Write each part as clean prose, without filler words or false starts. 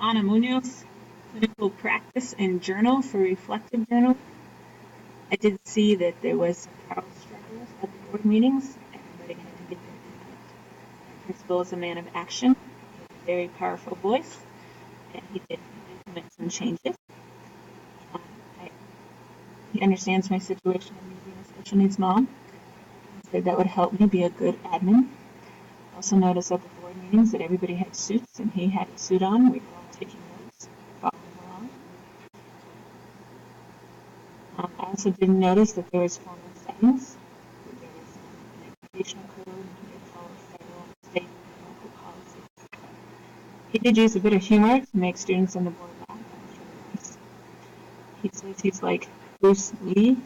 Ana Munoz, Clinical Practice and Journal for Reflective Journal. I did see that there was some power struggles at the board meetings. Everybody had to get their input. The principal is a man of action, a very powerful voice, and he did implement some changes. He understands my situation of me being a special needs mom. He said that would help me be a good admin. I also noticed at the board meetings that everybody had suits, and he had a suit on. We were all taking notes, following along. I also did notice that there was formal settings. There was an educational code, and we follow federal, state, and local policies. He did use a bit of humor to make students on the board laugh. He says he's like Bruce Lee.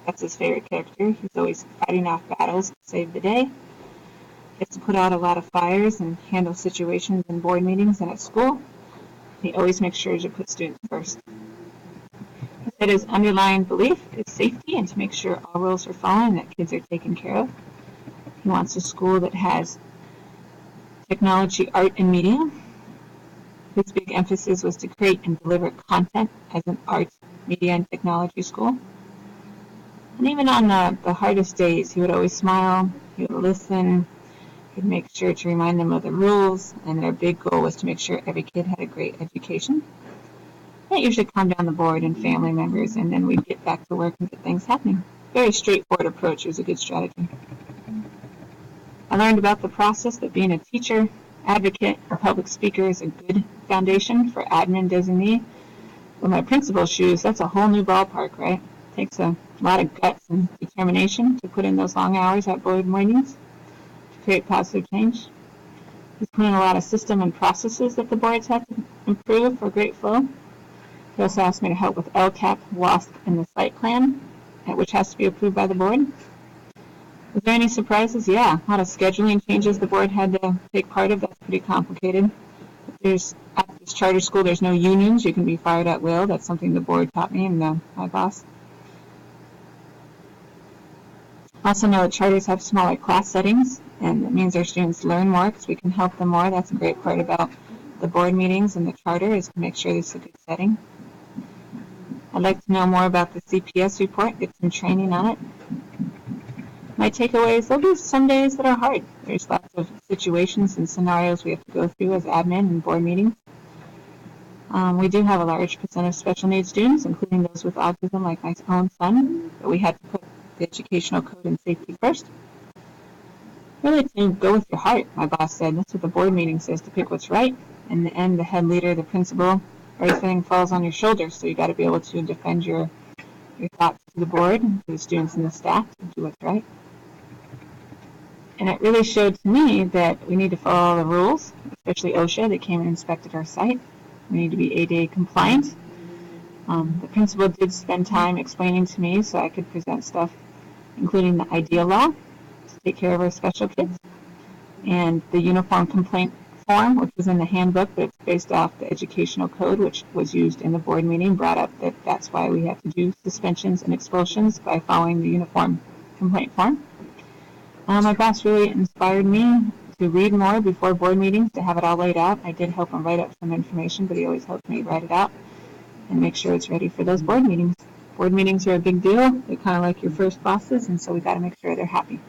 That's his favorite character. He's always fighting off battles to save the day. He has to put out a lot of fires and handle situations in board meetings and at school. He always makes sure to put students first. He said his underlying belief is safety and to make sure all rules are followed and that kids are taken care of. He wants a school that has technology, art, and media. His big emphasis was to create and deliver content as an arts, media, and technology school. And even on the hardest days, he would always smile, he would listen, he'd make sure to remind them of the rules, and their big goal was to make sure every kid had a great education. That usually calmed down the board and family members, and then we'd get back to work and get things happening. Very straightforward approach. It was a good strategy. I learned about the process that being a teacher, advocate, and public speaker is a good foundation for admin designee. With my principal's shoes, that's a whole new ballpark, right? It takes a lot of guts and determination to put in those long hours at board meetings to create positive change. He's put in a lot of system and processes that the boards have to improve for great flow. He also asked me to help with LCAP, WASP, and the site plan, which has to be approved by the board. Was there any surprises? Yeah, a lot of scheduling changes the board had to take part of. That's pretty complicated. At this charter school, there's no unions. You can be fired at will. That's something the board taught me and my boss. Also know that charters have smaller class settings, and it means our students learn more because we can help them more. That's a great part about the board meetings and the charter is to make sure this is a good setting. I'd like to know more about the CPS report, get some training on it. My takeaways, there'll be some days that are hard. There's lots of situations and scenarios we have to go through as admin and board meetings. We do have a large percent of special needs students, including those with autism like my own son, but we had to put the educational code and safety first. Really to go with your heart, my boss said. That's what the board meeting says, to pick what's right. In the end, the head leader, the principal, everything falls on your shoulders, so you got to be able to defend your thoughts to the board, to the students and the staff to do what's right. And it really showed to me that we need to follow the rules, especially OSHA. They came and inspected our site. We need to be ADA compliant. The principal did spend time explaining to me so I could present stuff, including the IDEA law to take care of our special kids, and the uniform complaint form, which was in the handbook, but it's based off the educational code, which was used in the board meeting, brought up that that's why we have to do suspensions and expulsions by following the uniform complaint form. My boss really inspired me to read more before board meetings, to have it all laid out. I did help him write up some information, but he always helped me write it out and make sure it's ready for those board meetings. Board meetings are a big deal. They're kind of like your first bosses, and so we got to make sure they're happy.